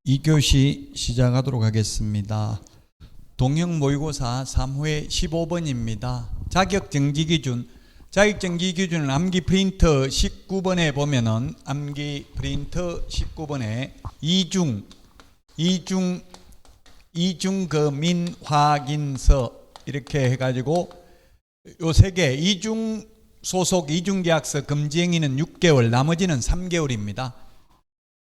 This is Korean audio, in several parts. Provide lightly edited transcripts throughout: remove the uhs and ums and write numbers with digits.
2교시 시작하도록 하겠습니다. 동형 모의고사 3회 15번입니다. 자격정지기준. 자격정지기준은 암기 프린터 19번에 보면은 암기 프린터 19번에 이중 확인서 이렇게 해가지고 요 세 개 이중 소속 이중계약서 금지 행위는 6개월, 나머지는 3개월입니다.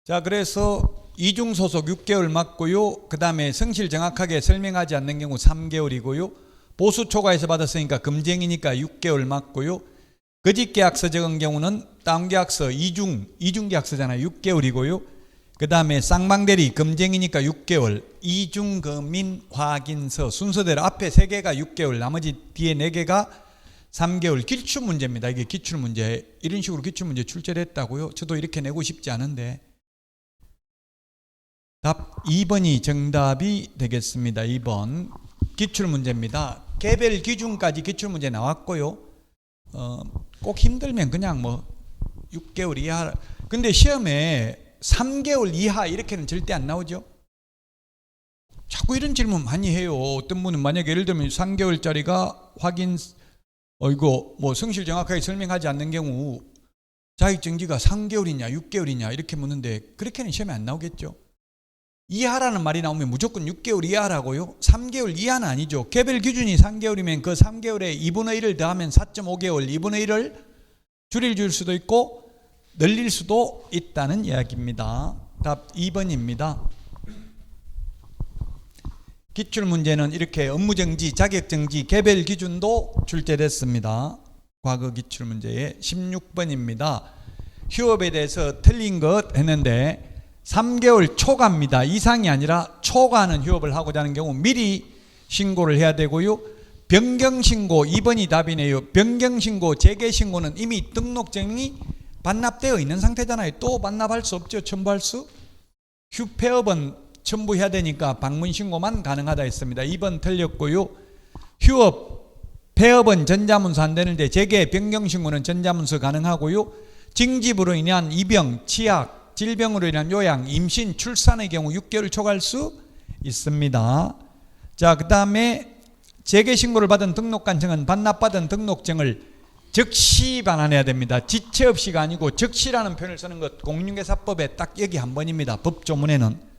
자, 그래서 이중 소속 6개월 맞고요. 그 다음에 성실 정확하게 설명하지 않는 경우 3개월이고요. 보수 초과해서 받았으니까 금지 행위니까 6개월 맞고요. 거짓 계약서 적은 경우는 다운 계약서 이중 계약서잖아요. 6개월이고요. 그 다음에 쌍방대리 금지 행위니까 6개월. 이중 금인 확인서 순서대로 앞에 3개가 6개월, 나머지 뒤에 4개가 3개월. 기출문제입니다. 이게 기출문제. 이런 식으로 기출문제 출제를 했다고요. 저도 이렇게 내고 싶지 않은데. 답 2번이 정답이 되겠습니다. 2번 기출문제입니다. 개별 기준까지 기출문제 나왔고요. 꼭 힘들면 그냥 뭐 6개월 이하. 근데 시험에 3개월 이하 이렇게는 절대 안 나오죠. 자꾸 이런 질문 많이 해요. 어떤 분은 만약에 예를 들면 3개월짜리가 확인 이거 뭐 성실 정확하게 설명하지 않는 경우 자격정지가 3개월이냐 6개월이냐 이렇게 묻는데 그렇게는 시험에 안 나오겠죠. 이하라는 말이 나오면 무조건 6개월 이하라고요? 3개월 이하는 아니죠. 개별 기준이 3개월이면 그 3개월에 2분의 1을 더하면 4.5개월, 2분의 1을 줄일 수도 있고 늘릴 수도 있다는 이야기입니다. 답 2번입니다. 기출문제는 이렇게 업무정지, 자격정지, 개별 기준도 출제됐습니다. 과거 기출문제에 16번입니다. 휴업에 대해서 틀린 것 했는데 3개월 초과입니다. 이상이 아니라 초과하는 휴업을 하고자 하는 경우 미리 신고를 해야 되고요. 변경신고 2번이 답이네요. 변경신고, 재개신고는 이미 등록증이 반납되어 있는 상태잖아요. 또 반납할 수 없죠. 첨부할 수. 휴폐업은 첨부해야 되니까 방문신고만 가능하다 했습니다. 2번 틀렸고요. 휴업, 폐업은 전자문서 안 되는데 재개, 변경신고는 전자문서 가능하고요. 징집으로 인한 입영, 치약, 질병으로 인한 요양, 임신, 출산의 경우 6개월 초과할 수 있습니다. 자, 그 다음에 재개신고를 받은 등록관청은 반납받은 등록증을 즉시 반환해야 됩니다. 지체 없이가 아니고 즉시라는 표현을 쓰는 것 공인중개사법에 딱 여기 한 번입니다. 법조문에는.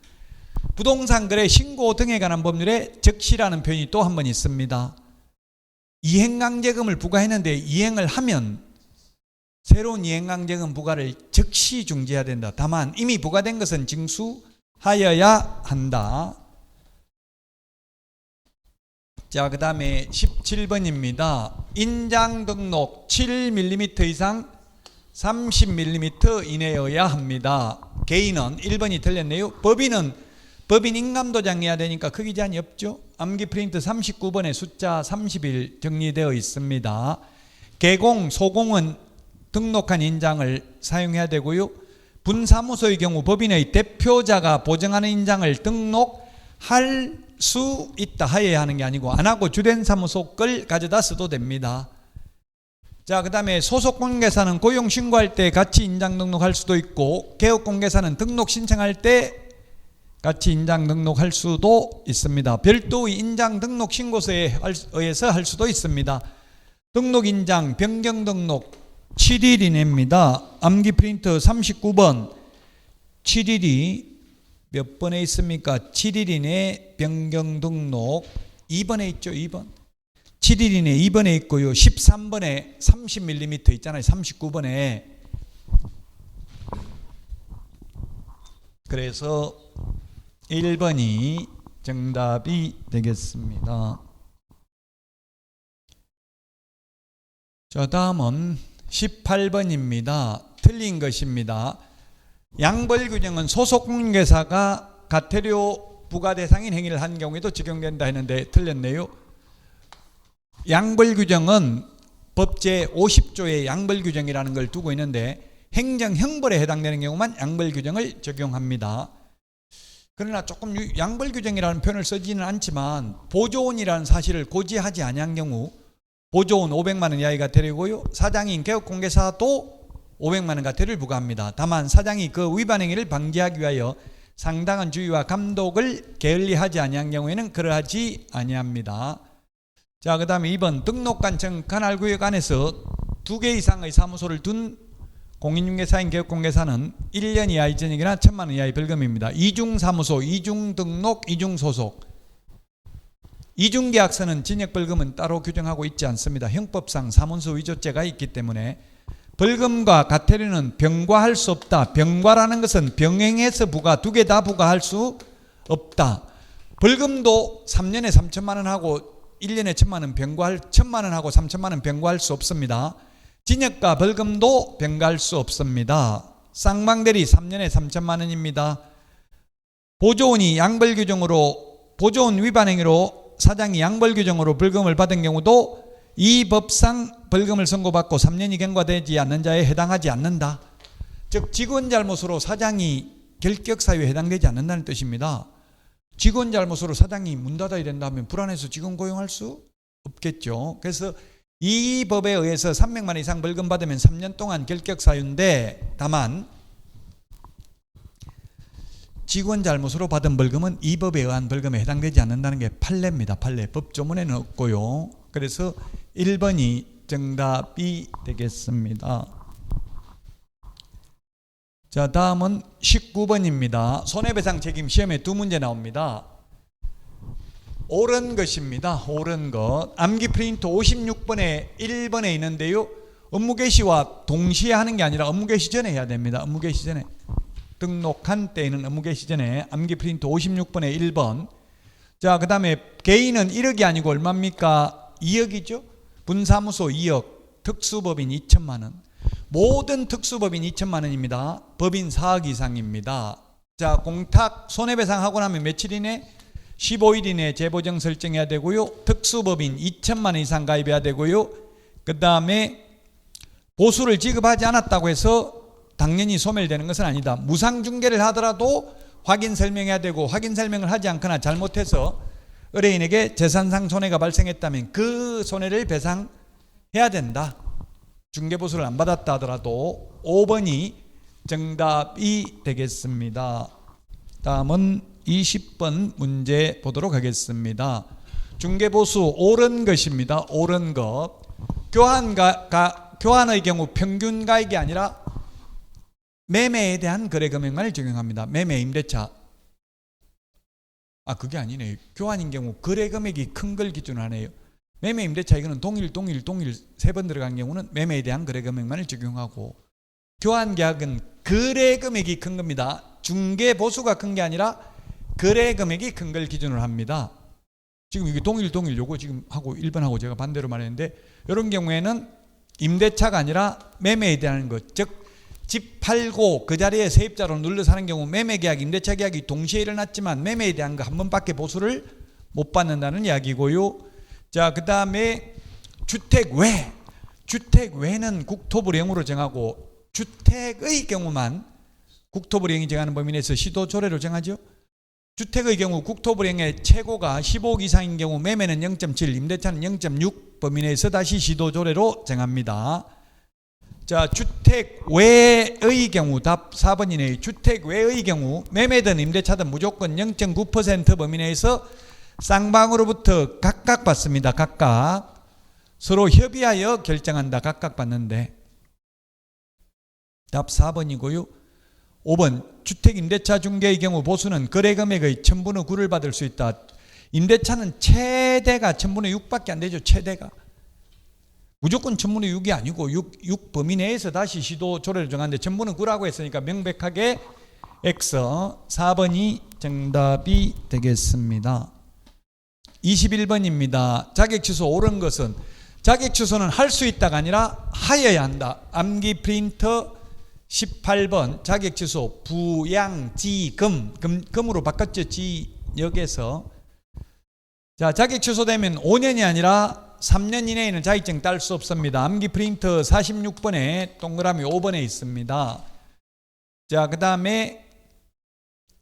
부동산 거래 신고 등에 관한 법률에 즉시라는 표현이 또 한 번 있습니다. 이행강제금을 부과했는데 이행을 하면 새로운 이행강제금 부과를 즉시 중지해야 된다. 다만 이미 부과된 것은 징수하여야 한다. 자, 그 다음에 17번입니다. 인장 등록 7mm 이상 30mm 이내여야 합니다. 개인은 1번이 틀렸네요. 법인 인감도장해야 되니까 크기 제한이 없죠. 암기 프린트 39번에 숫자 30일 정리되어 있습니다. 개공, 소공은 등록한 인장을 사용해야 되고요. 분사무소의 경우 법인의 대표자가 보증하는 인장을 등록할 수 있다 하여야 하는 게 아니고 안 하고 주된 사무소 걸 가져다 써도 됩니다. 자, 그 다음에 소속공개사는 고용 신고할 때 같이 인장 등록할 수도 있고 개업공개사는 등록 신청할 때 같이 인장 등록할 수도 있습니다. 별도의 인장 등록 신고서에 의해서 할 수도 있습니다. 등록 인장 변경 등록 7일 이내입니다. 암기 프린터 39번 7일이 몇 번에 있습니까? 7일 이내 변경 등록 2번에 있죠. 2번 7일 이내 2번에 있고요. 13번에 30mm 있잖아요. 39번에. 그래서 1번이 정답이 되겠습니다. 자, 다음은 18번입니다. 틀린 것입니다. 양벌규정은 소속공개사가 과태료 부과 대상인 행위를 한 경우에도 적용된다 했는데 틀렸네요. 양벌규정은 법 제50조에 양벌규정이라는 걸 두고 있는데 행정형벌에 해당되는 경우만 양벌규정을 적용합니다. 그러나 조금 양벌규정이라는 표현을 쓰지는 않지만 보조원이라는 사실을 고지하지 아니한 경우 보조원 500만 원 이하의 과태료고요. 사장인 개업공개사도 500만 원 과태료를 부과합니다. 다만 사장이 그 위반 행위를 방지하기 위하여 상당한 주의와 감독을 게을리하지 아니한 경우에는 그러하지 아니합니다. 자, 그 다음에 2번 등록관청 관할구역 안에서 2개 이상의 사무소를 둔 공인중개사인 개업공개사는 1년 이하의 전역이나 1,000만 원 이하의 벌금입니다. 이중사무소, 이중등록, 이중소속, 이중계약서는 진역벌금은 따로 규정하고 있지 않습니다. 형법상 사문서 위조죄가 있기 때문에 벌금과 과태료는 병과할 수 없다. 병과라는 것은 병행해서 부과, 2개 다 부과할 수 없다. 벌금도 3년에 3천만 원 하고 1년에 1,000만 원 병과할, 1,000만 원 하고 3천만 원 병과할 수 없습니다. 진역과 벌금도 병과할 수 없습니다. 쌍방대리 3년에 3천만 원입니다. 보조원이 양벌규정으로, 보조원 위반 행위로 사장이 양벌규정으로 벌금을 받은 경우도 이 법상 벌금을 선고받고 3년이 경과되지 않는 자에 해당하지 않는다. 즉 직원 잘못으로 사장이 결격사유에 해당되지 않는다는 뜻입니다. 직원 잘못으로 사장이 문 닫아야 된다면 불안해서 직원 고용할 수 없겠죠. 그래서 이 법에 의해서 300만 원 이상 벌금 받으면 3년 동안 결격사유인데, 다만 직원 잘못으로 받은 벌금은 이 법에 의한 벌금에 해당되지 않는다는 게 판례입니다. 판례. 법조문에는 없고요. 그래서 1번이 정답이 되겠습니다. 자, 다음은 19번입니다. 손해배상 책임 시험에 2문제 나옵니다. 옳은 것입니다. 옳은 것. 암기 프린트 56번에 1번에 있는데요. 업무 개시와 동시에 하는 게 아니라 업무 개시 전에 해야 됩니다. 업무 개시 전에. 등록한 때에는 업무 개시 전에 암기 프린트 56번에 1번. 자, 그 다음에 개인은 1억이 아니고 얼마입니까? 2억이죠. 분사무소 2억, 특수법인 2천만 원. 모든 특수법인 2천만 원입니다. 법인 4억 이상입니다. 자, 공탁 손해배상하고 나면 며칠 이내? 15일 이내 재보정 설정해야 되고요. 특수법인 2천만 원 이상 가입해야 되고요. 그 다음에 보수를 지급하지 않았다고 해서 당연히 소멸되는 것은 아니다. 무상중개를 하더라도 확인 설명해야 되고, 확인 설명을 하지 않거나 잘못해서 의뢰인에게 재산상 손해가 발생했다면 그 손해를 배상해야 된다. 중개보수를 안 받았다 하더라도. 5번이 정답이 되겠습니다. 다음은 20번 문제 보도록 하겠습니다. 중개보수 옳은 것입니다. 옳은 것. 교환의 경우 평균 가액이 아니라 매매에 대한 거래 금액만을 적용합니다. 매매 임대차. 그게 아니네요. 교환인 경우 거래 금액이 큰 걸 기준으로 하네요. 매매 임대차 이거는 동일 3번 들어간 경우는 매매에 대한 거래 금액만을 적용하고, 교환 계약은 거래 금액이 큰 겁니다. 중개 보수가 큰 게 아니라 거래 금액이 큰 걸 기준으로 합니다. 지금 이게 동일 요거 지금 하고 1번하고 제가 반대로 말했는데, 이런 경우에는 임대차가 아니라 매매에 대한 것, 즉 집 팔고 그 자리에 세입자로 눌러 사는 경우 매매 계약, 임대차 계약이 동시에 일어났지만 매매에 대한 거 한 번밖에 보수를 못 받는다는 이야기고요. 자, 그 다음에 주택 외는 국토부령으로 정하고, 주택의 경우만 국토부령이 정하는 범위 내에서 시도조례로 정하죠. 주택의 경우 국토부령의 최고가 15억 이상인 경우 매매는 0.7, 임대차는 0.6 범위 내에서 다시 시도조례로 정합니다. 자, 주택 외의 경우, 답 4번이네요. 주택 외의 경우 매매든 임대차든 무조건 0.9% 범위 내에서 쌍방으로부터 각각 받습니다. 각각. 서로 협의하여 결정한다. 각각 받는데. 답 4번이고요. 5번 주택 임대차 중개의 경우 보수는 거래 금액의 1000분의 9를 받을 수 있다. 임대차는 최대가 1000분의 6밖에 안 되죠. 최대가. 무조건 1000분의 6이 아니고 6 범위 내에서 다시 시도 조례를 정하는데 1000분의 9라고 했으니까 명백하게 X. 4번이 정답이 되겠습니다. 21번입니다. 자격 취소 옳은 것은, 자격 취소는 할 수 있다가 아니라 하여야 한다. 암기 프린터 18번 자격 취소 부양지금, 금으로 바꿨죠. 지역에서. 자, 자격 취소되면 5년이 아니라 3년 이내에는 자격증 딸 수 없습니다. 암기 프린터 46번에 동그라미 5번에 있습니다. 자, 그 다음에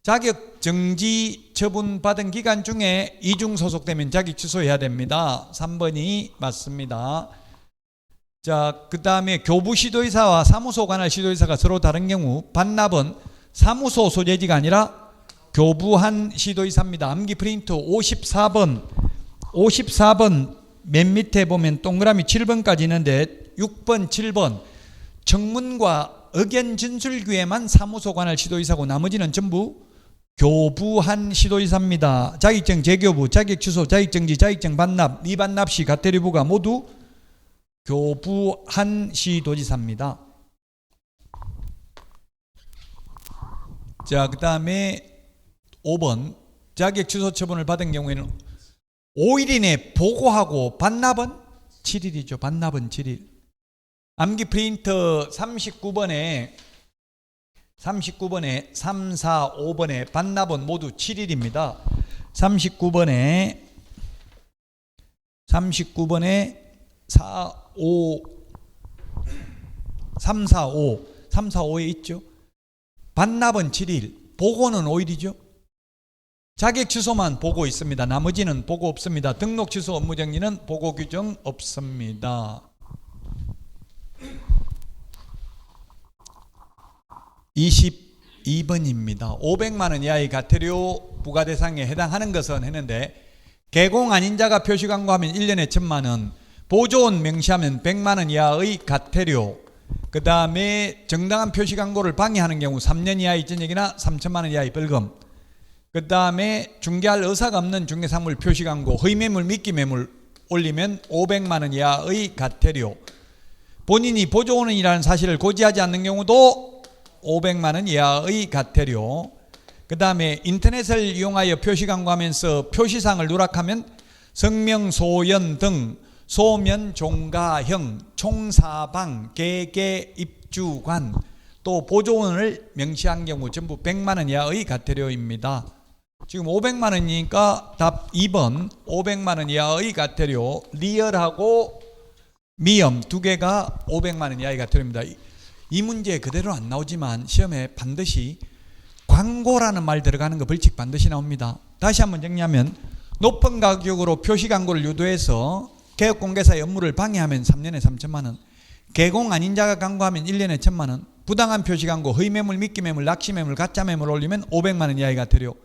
자격 정지 처분 받은 기간 중에 이중 소속되면 자격 취소해야 됩니다. 3번이 맞습니다. 자, 그 다음에 교부 시도의사와 사무소 관할 시도의사가 서로 다른 경우 반납은 사무소 소재지가 아니라 교부한 시도이사입니다. 암기 프린트 54번 맨 밑에 보면 동그라미 7번까지 있는데 6번, 7번 청문과 의견 진술기에만 사무소관할 시도이사고 나머지는 전부 교부한 시도이사입니다. 자격증 재교부, 자격 취소, 자격정지, 자격증 반납, 미반납 시 가태료부가 모두 교부한 시도지사입니다. 자, 그 다음에 5번 자격 취소 처분을 받은 경우에는 5일 이내 보고하고 반납은 7일이죠. 반납은 7일. 암기 프린터 39번에 3, 4, 5번에 반납은 모두 7일입니다. 39번에 4, 5 3, 4, 5에 있죠. 반납은 7일, 보고는 5일이죠. 자격 취소만 보고 있습니다. 나머지는 보고 없습니다. 등록 취소 업무정지는 보고 규정 없습니다. 22번입니다. 500만 원 이하의 가태료 부과 대상에 해당하는 것은 했는데 개공 아닌 자가 표시 광고하면 1년에 1,000만 원, 보조원 명시하면 100만 원 이하의 가태료, 그 다음에 정당한 표시 광고를 방해하는 경우 3년 이하의 전역이나 3천만 원 이하의 벌금, 그 다음에 중개할 의사가 없는 중개상물 표시 광고, 허위매물, 미끼매물 올리면 500만 원 이하의 가태료, 본인이 보조원이라는 사실을 고지하지 않는 경우도 500만 원 이하의 가태료, 그 다음에 인터넷을 이용하여 표시 광고하면서 표시사항을 누락하면 성명, 소연 등 소면, 종가형, 총사방, 계계, 입주관, 또 보조원을 명시한 경우 전부 100만 원 이하의 가태료입니다. 지금 500만 원이니까 답 2번 500만 원 이하의 가태료, 리얼하고 미엄 두 개가 500만 원 이하의 가태료입니다. 이 문제 그대로 안 나오지만 시험에 반드시 광고라는 말 들어가는 거 벌칙 반드시 나옵니다. 다시 한번 정리하면 높은 가격으로 표시 광고를 유도해서 개업공개사의 업무를 방해하면 3년에 3천만 원, 개공 아닌 자가 광고하면 1년에 1,000만 원, 부당한 표시 광고, 허위매물, 미끼매물, 낚시매물, 가짜매물 올리면 500만 원 이하의 가태료,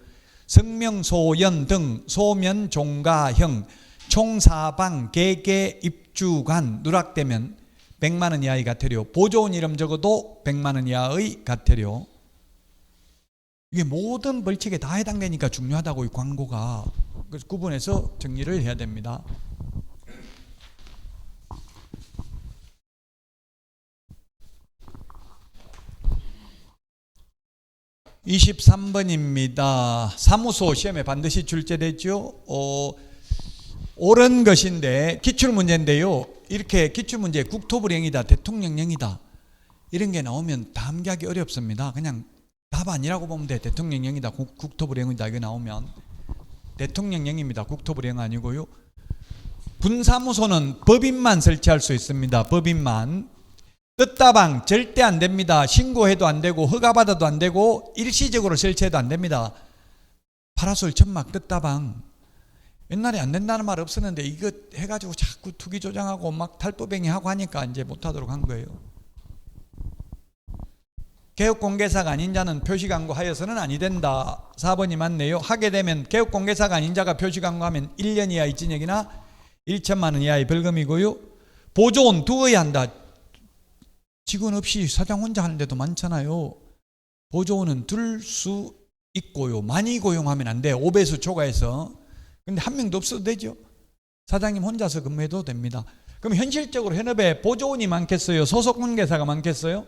성명, 소연 등 소면, 종가형, 총사방, 계계, 입주관 누락되면 100만 원 이하의 가태료, 보조원 이름 적어도 100만 원 이하의 가태료. 이게 모든 벌칙에 다 해당되니까 중요하다고 이 광고가. 그래서 구분해서 정리를 해야 됩니다. 23번입니다. 사무소 시험에 반드시 출제되죠. 옳은 것인데 기출문제인데요. 이렇게 기출문제 국토부령이다, 대통령령이다 이런 게 나오면 다 암기하기 어렵습니다. 그냥 답 아니라고 보면 돼. 대통령령이다, 국토부령이다 이거 나오면 대통령령입니다. 국토부령 아니고요. 분사무소는 법인만 설치할 수 있습니다. 법인만. 뜻다방 절대 안 됩니다. 신고해도 안 되고 허가받아도 안 되고 일시적으로 설치해도 안 됩니다. 파라솔 천막 뜻다방 옛날에 안 된다는 말 없었는데 이거 해가지고 자꾸 투기 조장하고 막 탈법행위하고 하니까 이제 못하도록 한 거예요. 개업공개사가 아닌 자는 표시광고하여서는 아니 된다. 4번이 맞네요. 하게 되면 개업공개사가 아닌 자가 표시광고하면 1년 이하의 징역이나 1천만 원 이하의 벌금이고요. 보조원 두어야 한다. 직원 없이 사장 혼자 하는 데도 많잖아요. 보조원은 둘 수 있고요. 많이 고용하면 안 돼요. 5배수 초과해서. 근데 한 명도 없어도 되죠. 사장님 혼자서 근무해도 됩니다. 그럼 현실적으로 현업에 보조원이 많겠어요? 소속 관계사가 많겠어요?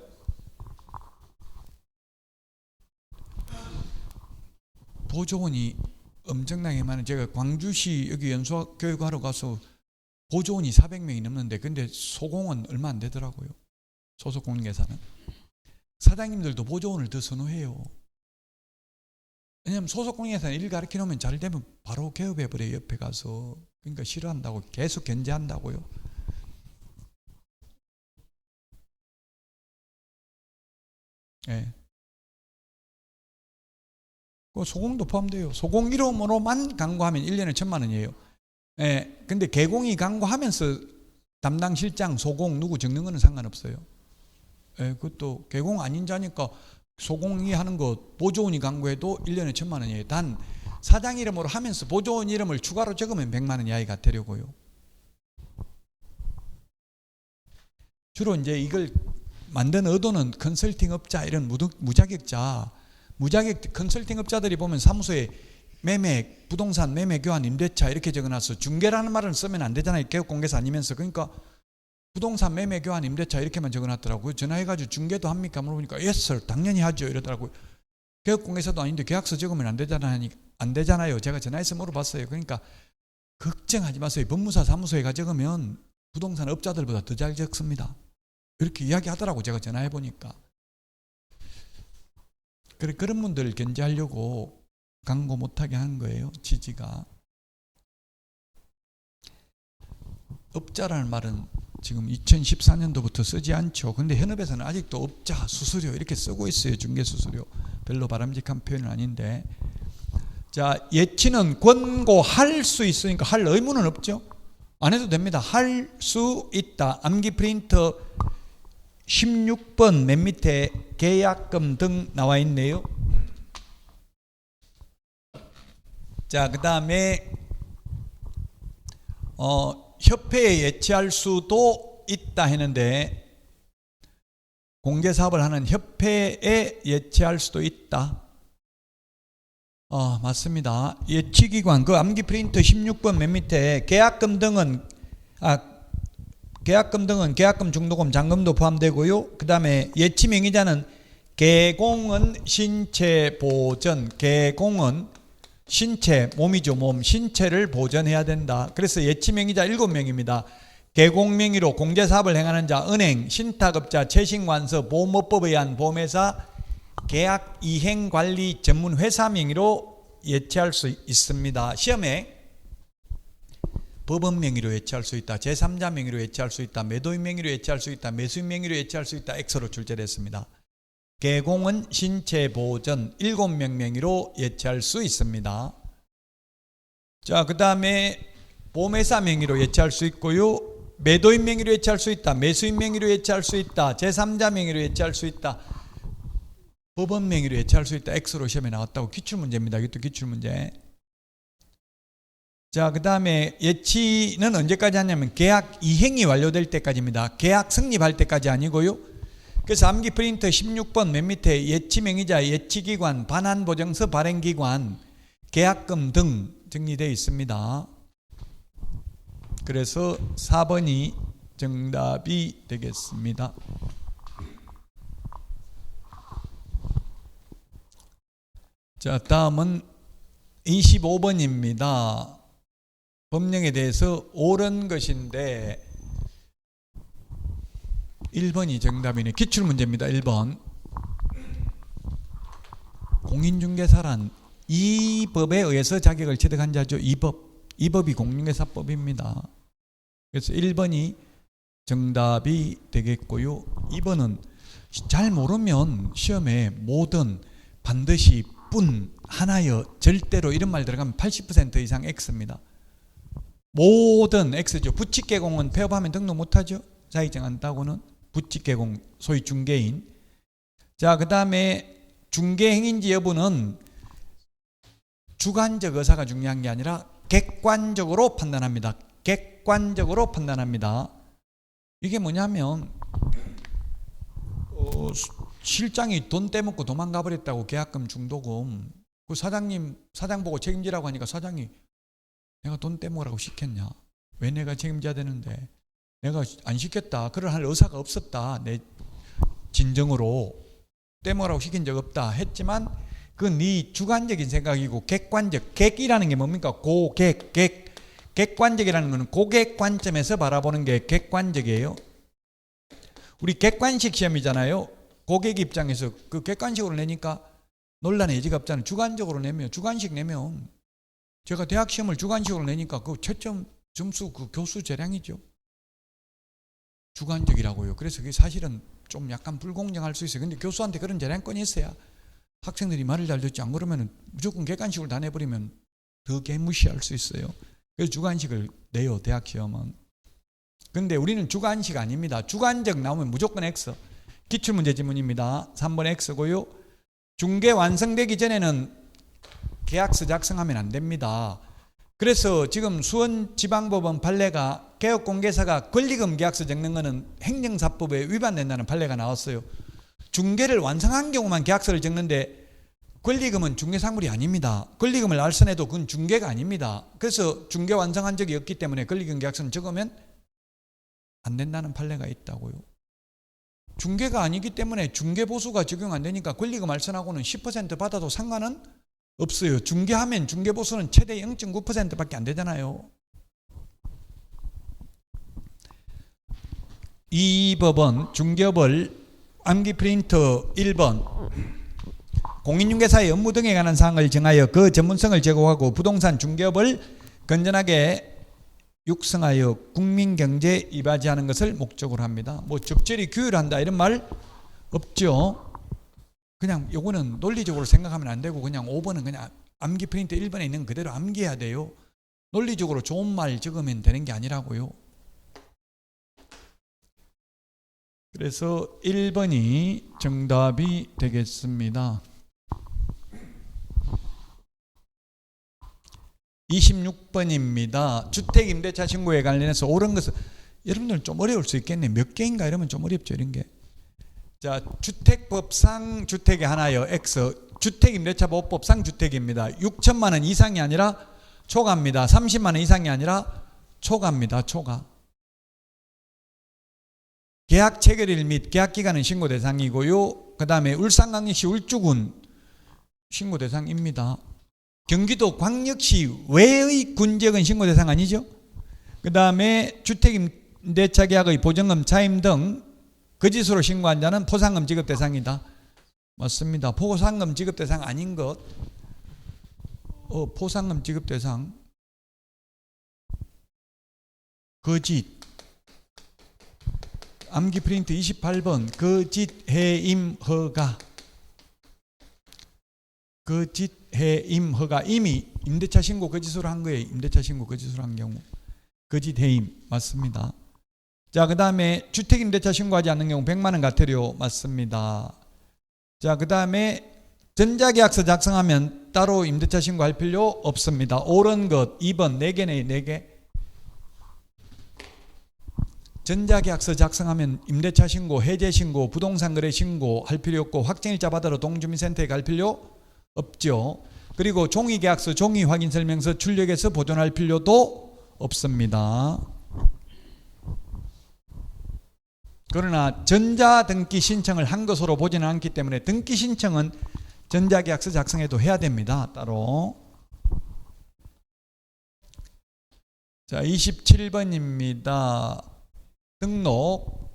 보조원이 엄청나게 많은, 제가 광주시 여기 연수교육하러 가서 보조원이 400명이 넘는데 근데 소공은 얼마 안 되더라고요. 소속 관계사는. 사장님들도 보조원을 더 선호해요. 왜냐하면 소속 관계사는 일 가르쳐 놓으면 잘 되면 바로 개업해버려요. 옆에 가서. 그러니까 싫어한다고, 계속 견제한다고요. 예. 그 소공도 포함돼요. 소공 이름으로만 광고하면 1년에 1,000만 원이에요. 예. 근데 개공이 광고하면서 담당 실장, 소공 누구 적는 거는 상관없어요. 예, 그것도 개공 아닌 자니까 소공이 하는 거 보조원이 강구해도 1년에 1,000만 원이에요. 단 사장 이름으로 하면서 보조원 이름을 추가로 적으면 100만 원 이하가 되려고요. 주로 이제 이걸 만든 의도는 컨설팅 업자, 이런 무자격자, 무자격 컨설팅 업자들이 보면 사무소에 매매, 부동산 매매 교환 임대차 이렇게 적어놨어. 중개라는 말을 쓰면 안 되잖아요. 개업공개사 아니면서. 그러니까 부동산 매매 교환 임대차 이렇게만 적어놨더라고요. 전화해가지고 중개도 합니까 물어보니까 yes sir, 당연히 하죠 이러더라고요. 개업공개사도 아닌데 계약서 적으면 안 되잖아요. 제가 전화해서 물어봤어요. 그러니까 걱정하지 마세요. 법무사 사무소에 가 적으면 부동산 업자들보다 더 잘 적습니다. 이렇게 이야기하더라고. 제가 전화해 보니까. 그런 분들을 견제하려고 광고 못하게 하는 거예요. 지지가. 업자라는 말은 지금 2014년도부터 쓰지 않죠. 근데 현업에서는 아직도 업자, 수수료 이렇게 쓰고 있어요. 중개수수료. 별로 바람직한 표현은 아닌데. 자, 예치는 권고할 수 있으니까 할 의무는 없죠. 안 해도 됩니다. 할 수 있다. 암기 프린터 16번 맨 밑에 계약금 등 나와 있네요. 자, 그 다음에 협회에 예치할 수도 있다 했는데, 공개사업을 하는 협회에 예치할 수도 있다. 맞습니다. 예치기관, 그 암기 프린터 16번 맨 밑에 계약금 등은 계약금, 중도금, 잔금도 포함되고요. 그 다음에 예치 명의자는 개공은 신체 보전, 개공은 신체, 몸이죠. 몸, 신체를 보전해야 된다. 그래서 예치 명의자 7명입니다. 개공 명의로 공제사업을 행하는 자, 은행, 신탁업자, 최신관서, 보험업법에 의한 보험회사, 계약 이행관리 전문회사 명의로 예치할 수 있습니다. 시험에 법원 명의로 예치할 수 있다, 제3자 명의로 예치할 수 있다, 매도인 명의로 예치할 수 있다, 매수인 명의로 예치할 수 있다, X로 출제됐습니다. 개공은 신체 보전 7명 명의로 예치할 수 있습니다. 자, 그 다음에 보험회사 명의로 예치할 수 있고요. 매도인 명의로 예치할 수 있다, 매수인 명의로 예치할 수 있다, 제3자 명의로 예치할 수 있다, 법원 명의로 예치할 수 있다. X로 시험에 나왔다고. 기출문제입니다. 이것도 기출문제. 자, 그 다음에 예치는 언제까지 하냐면 계약 이행이 완료될 때까지입니다. 계약 성립할 때까지 아니고요. 그래서 암기 프린터 16번 맨 밑에 예치 명의자, 예치기관, 반환보증서 발행기관, 계약금 등 정리되어 있습니다. 그래서 4번이 정답이 되겠습니다. 자, 다음은 25번입니다. 법령에 대해서 옳은 것인데 1번이 정답이네. 기출문제입니다. 1번. 공인중개사란 이 법에 의해서 자격을 취득한 자죠. 이 법이 공인중개사법입니다. 그래서 1번이 정답이 되겠고요. 2번은 잘 모르면 시험에 모든, 반드시, 뿐, 하나여, 절대로 이런 말 들어가면 80% 이상 X입니다. 모든 X죠. 부칙개공은 폐업하면 등록 못하죠. 자격증 안 따고는. 부칙개공, 소위 중개인. 자, 그 다음에 중개행인지 여부는 주관적 의사가 중요한 게 아니라 객관적으로 판단합니다. 객관적으로 판단합니다. 이게 뭐냐면 실장이 돈 떼먹고 도망가 버렸다고, 계약금, 중도금. 그 사장 보고 책임지라고 하니까 사장이 내가 돈 떼먹으라고 시켰냐? 왜 내가 책임져야 되는데? 내가 안 시켰다. 그럴 할 의사가 없었다. 내 진정으로 떼먹으라고 시킨 적 없다 했지만 그건 네 주관적인 생각이고, 객관적, 객이라는 게 뭡니까? 고객, 객관적이라는 것은 고객 관점에서 바라보는 게 객관적이에요. 우리 객관식 시험이잖아요. 고객 입장에서 그 객관식으로 내니까 논란의 여지가 없잖아요. 주관적으로 내면, 주관식 내면, 제가 대학 시험을 주관식으로 내니까 그 채점 점수 그 교수 재량이죠. 주관적이라고요. 그래서 그게 사실은 좀 약간 불공정할 수 있어요. 근데 교수한테 그런 재량권이 있어야 학생들이 말을 잘 듣지, 안 그러면 무조건 객관식으로 다 내버리면 더 개무시할 수 있어요. 그래서 주관식을 내요, 대학 시험은. 근데 우리는 주관식 아닙니다. 주관적 나오면 무조건 X. 기출문제 지문입니다. 3번 X고요. 중개 완성되기 전에는 계약서 작성하면 안 됩니다. 그래서 지금 수원지방법원 판례가 개업공개사가 권리금 계약서 적는 것은 행정사법에 위반된다는 판례가 나왔어요. 중개를 완성한 경우만 계약서를 적는데 권리금은 중개상물이 아닙니다. 권리금을 알선해도 그건 중개가 아닙니다. 그래서 중개 완성한 적이 없기 때문에 권리금 계약서는 적으면 안 된다는 판례가 있다고요. 중개가 아니기 때문에 중개보수가 적용 안 되니까 권리금 알선하고는 10% 받아도 상관은 없어요. 중개하면 중개보수는 최대 0.9%밖에 안 되잖아요. 이 법은 중개업을 암기 프린터 1번 공인중개사의 업무 등에 관한 사항을 정하여 그 전문성을 제고하고 부동산 중개업을 건전하게 육성하여 국민경제에 이바지하는 것을 목적으로 합니다. 뭐 적절히 규율한다 이런 말 없죠. 그냥 요거는 논리적으로 생각하면 안 되고 그냥 5번은 그냥 암기 프린트 1번에 있는 그대로 암기해야 돼요. 논리적으로 좋은 말 적으면 되는 게 아니라고요. 그래서 1번이 정답이 되겠습니다. 26번입니다. 주택임대차 신고에 관련해서 옳은 것은 여러분들은 좀 어려울 수 있겠네. 몇 개인가 이러면 좀 어렵죠. 이런 게. 자, 주택법상 주택에 하나요. X. 주택임대차보호법상 주택입니다. 6천만 원 이상이 아니라 초과입니다. 30만 원 이상이 아니라 초과입니다. 초과. 계약 체결일 및 계약 기간은 신고 대상이고요. 그 다음에 울산광역시 울주군 신고 대상입니다. 경기도 광역시 외의 군지역은 신고 대상 아니죠. 그 다음에 주택임대차 계약의 보증금, 차임 등 거짓으로 신고한 자는 포상금 지급 대상이다. 맞습니다. 포상금 지급 대상 아닌 것. 포상금 지급 대상. 거짓. 암기 프린트 28번. 거짓 해임 허가. 거짓 해임 허가. 이미 임대차 신고 거짓으로 한 거예요. 임대차 신고 거짓으로 한 경우. 거짓 해임. 맞습니다. 자, 그 다음에 주택임대차 신고하지 않는 경우 100만 원 과태료. 맞습니다. 자, 그 다음에 전자계약서 작성하면 따로 임대차 신고할 필요 없습니다. 옳은 것 2번 4개네. 4개. 전자계약서 작성하면 임대차 신고, 해제 신고, 부동산 거래 신고 할 필요 없고 확정일자 받으러 동주민센터에 갈 필요 없죠. 그리고 종이계약서, 종이확인설명서 출력해서 보존할 필요도 없습니다. 그러나 전자등기 신청을 한 것으로 보지는 않기 때문에 등기 신청은 전자계약서 작성해도 해야 됩니다. 따로. 자, 27번입니다. 등록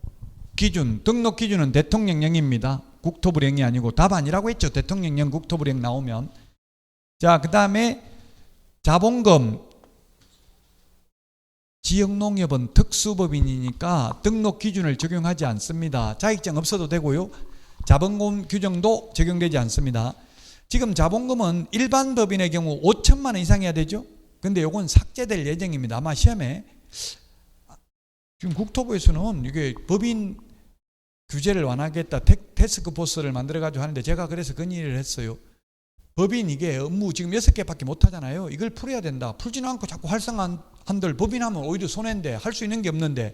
기준은 대통령령입니다. 국토부령이 아니고 답 아니라고 했죠. 대통령령, 국토부령 나오면. 자, 그 다음에 자본금 지역농협은 특수법인이니까 등록 기준을 적용하지 않습니다. 자격증 없어도 되고요. 자본금 규정도 적용되지 않습니다. 지금 자본금은 일반 법인의 경우 5천만 원 이상 해야 되죠. 근데 이건 삭제될 예정입니다. 아마 시험에 지금 국토부에서는 이게 법인 규제를 완화하겠다 태스크포스를 만들어가지고 하는데 제가 그래서 건의를 했어요. 법인 이게 업무 지금 6개밖에 못 하잖아요. 이걸 풀어야 된다. 풀지는 않고 자꾸 활성화한들 법인하면 오히려 손해인데 할 수 있는 게 없는데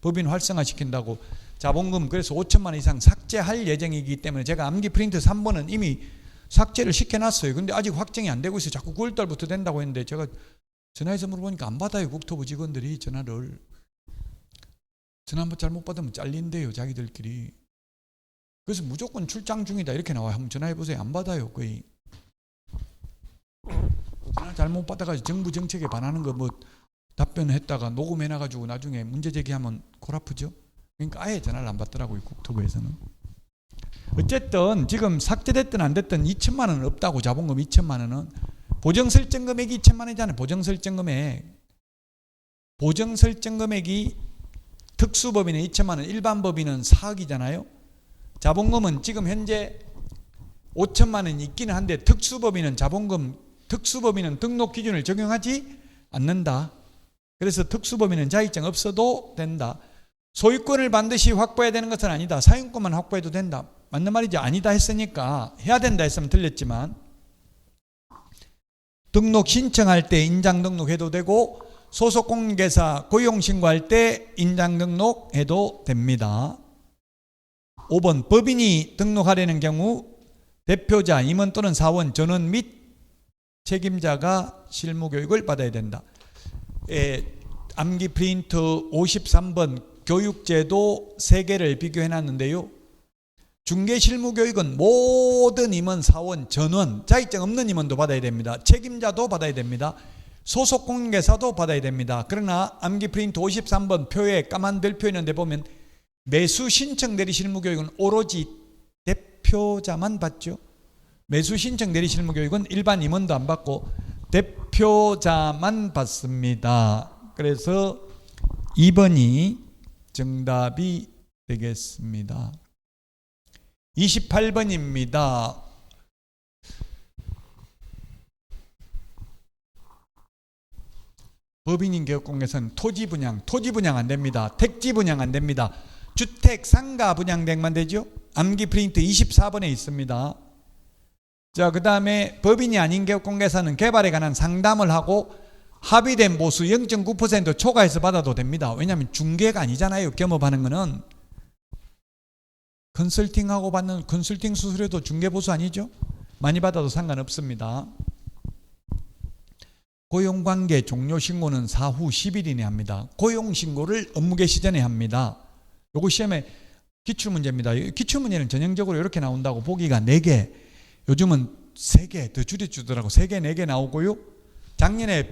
법인 활성화 시킨다고 자본금 그래서 5천만 원 이상 삭제할 예정이기 때문에 제가 암기 프린트 3번은 이미 삭제를 시켜놨어요. 근데 아직 확정이 안 되고 있어요. 자꾸 9월달부터 된다고 했는데 제가 전화해서 물어보니까 안 받아요. 국토부 직원들이 전화를. 전화 한번 잘못 받으면 잘린대요. 자기들끼리. 그래서 무조건 출장 중이다 이렇게 나와요. 한번 전화해보세요. 안 받아요. 거의. 전화 잘못 받아가지고 정부 정책에 반하는 거 뭐 답변했다가 녹음해놔가지고 나중에 문제 제기하면 골 아프죠. 그러니까 아예 전화를 안 받더라고요. 국토부에서는. 어쨌든 지금 삭제됐든 안 됐든 2천만 원은 없다고. 자본금 2천만 원은. 보정설정 금액이 2천만 원이잖아요. 보정설정 금액. 보정설정 금액이 특수법인은 2천만 원, 일반 법인은 4억이잖아요. 자본금은 지금 현재 5천만 원이 있기는 한데 특수법인은 특수법인은 등록 기준을 적용하지 않는다. 그래서 특수법인은 자격증 없어도 된다. 소유권을 반드시 확보해야 되는 것은 아니다. 사용권만 확보해도 된다. 맞는 말이지 아니다 했으니까 해야 된다 했으면 틀렸지만 등록 신청할 때 인장 등록해도 되고 소속 공개사 고용 신고할 때 인장 등록해도 됩니다. 5번 법인이 등록하려는 경우 대표자, 임원 또는 사원, 전원 및 책임자가 실무 교육을 받아야 된다. 암기 프린트 53번 교육제도 3개를 비교해 놨는데요. 중개 실무 교육은 모든 임원, 사원, 전원, 자격증 없는 임원도 받아야 됩니다. 책임자도 받아야 됩니다. 소속 공개사도 받아야 됩니다. 그러나 암기 프린트 53번 표에 까만 별표 있는데 보면 매수 신청 대리 실무 교육은 오로지 대표자만 받죠. 매수 신청 대리 실무 교육은 일반 임원도 안 받고 대표자만 받습니다. 그래서 2번이 정답이 되겠습니다. 28번입니다. 법인인 개업공개서는 토지 분양 안 됩니다. 택지 분양 안 됩니다. 주택 상가 분양대행만 되죠. 암기 프린트 24번에 있습니다. 자, 그 다음에 법인이 아닌 개업공개사는 개발에 관한 상담을 하고 합의된 보수 0.9% 초과해서 받아도 됩니다. 왜냐하면 중개가 아니잖아요. 겸업하는 거는 컨설팅하고 받는 컨설팅 수수료도 중개보수 아니죠? 많이 받아도 상관없습니다. 고용관계 종료 신고는 사후 10일 이내 합니다. 고용신고를 업무 개시 전에 합니다. 요거 시험에 기출문제입니다. 기출문제는 전형적으로 이렇게 나온다고 보기가 4개, 요즘은 3개 더 줄여주더라고. 3개, 4개 나오고요. 작년에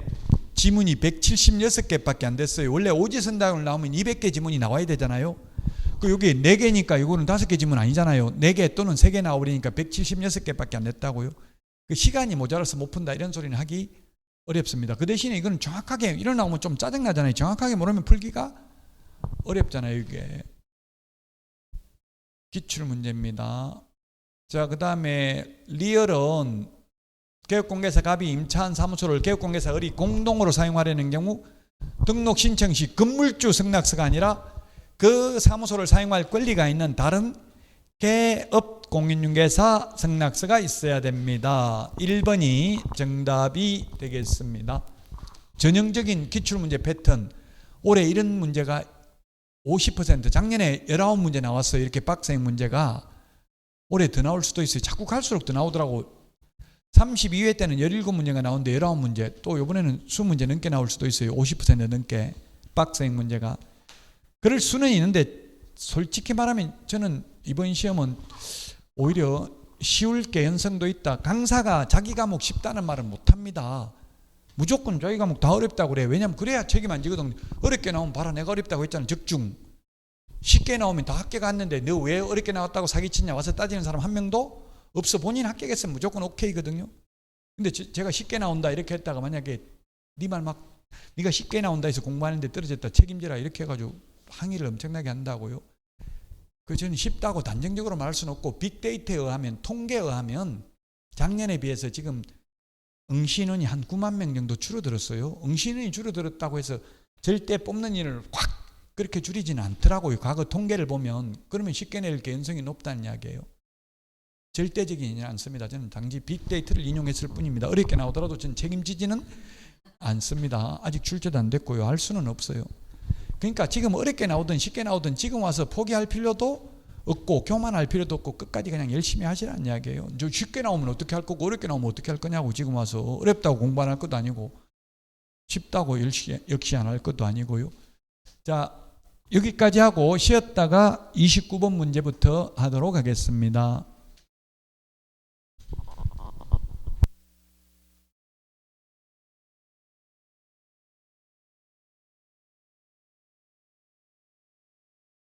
지문이 176개밖에 안 됐어요. 원래 오지선다을 나오면 200개 지문이 나와야 되잖아요. 여기 4개니까 이거는 5개 지문 아니잖아요. 4개 또는 3개 나오니까 176개밖에 안 됐다고요. 시간이 모자라서 못 푼다 이런 소리는 하기 어렵습니다. 그 대신에 이거는 정확하게 이런 나오면 좀 짜증나잖아요. 정확하게 모르면 풀기가 어렵잖아요. 이게 기출문제입니다. 자, 그 다음에 리얼은 개업공개사 갑이 임차한 사무소를 개업공개사 을이 공동으로 사용하려는 경우 등록 신청 시 건물주 승낙서가 아니라 그 사무소를 사용할 권리가 있는 다른 개업 공인중개사 승낙서가 있어야 됩니다. 1번이 정답이 되겠습니다. 전형적인 기출문제 패턴, 올해 이런 문제가 50%, 작년에 19문제 나왔어요. 이렇게 빡센 문제가 올해 더 나올 수도 있어요. 자꾸 갈수록 더 나오더라고. 32회 때는 17문제가 나오는데 19문제, 또 이번에는 20문제 넘게 나올 수도 있어요. 50% 넘게 빡센 문제가. 그럴 수는 있는데 솔직히 말하면 저는 이번 시험은 오히려 쉬울 개연성도 있다. 강사가 자기 과목 쉽다는 말은 못합니다. 무조건 자기 과목 다 어렵다고 그래요. 왜냐하면 그래야 책임 안 지거든. 어렵게 나오면 봐라 내가 어렵다고 했잖아. 적중. 쉽게 나오면 다 합격 갔는데 너 왜 어렵게 나왔다고 사기치냐 와서 따지는 사람 한 명도 없어. 본인 합격했으면 무조건 오케이거든요. 근데 제가 쉽게 나온다 이렇게 했다가 만약에 네 말 막 네가 쉽게 나온다 해서 공부하는데 떨어졌다 책임지라 이렇게 해가지고 항의를 엄청나게 한다고요. 저는 쉽다고 단정적으로 말할 수는 없고 빅데이터에 의하면 통계에 의하면 작년에 비해서 지금 응시인원이 한 9만 명 정도 줄어들었어요. 응시인원이 줄어들었다고 해서 절대 뽑는 일을 확 그렇게 줄이지는 않더라고요. 과거 통계를 보면. 그러면 쉽게 낼 개연성이 높다는 이야기예요. 절대적이지 않습니다. 저는 단지 빅데이터를 인용했을 뿐입니다. 어렵게 나오더라도 저는 책임지지는 않습니다. 아직 출제도 안 됐고요. 할 수는 없어요. 그러니까 지금 어렵게 나오든 쉽게 나오든 지금 와서 포기할 필요도 없고 교만할 필요도 없고 끝까지 그냥 열심히 하시라는 이야기예요. 저 쉽게 나오면 어떻게 할 거고 어렵게 나오면 어떻게 할 거냐고. 지금 와서 어렵다고 공부 안 할 것도 아니고 쉽다고 역시 안 할 것도 아니고요. 자, 여기까지 하고 쉬었다가 29번 문제부터 하도록 하겠습니다.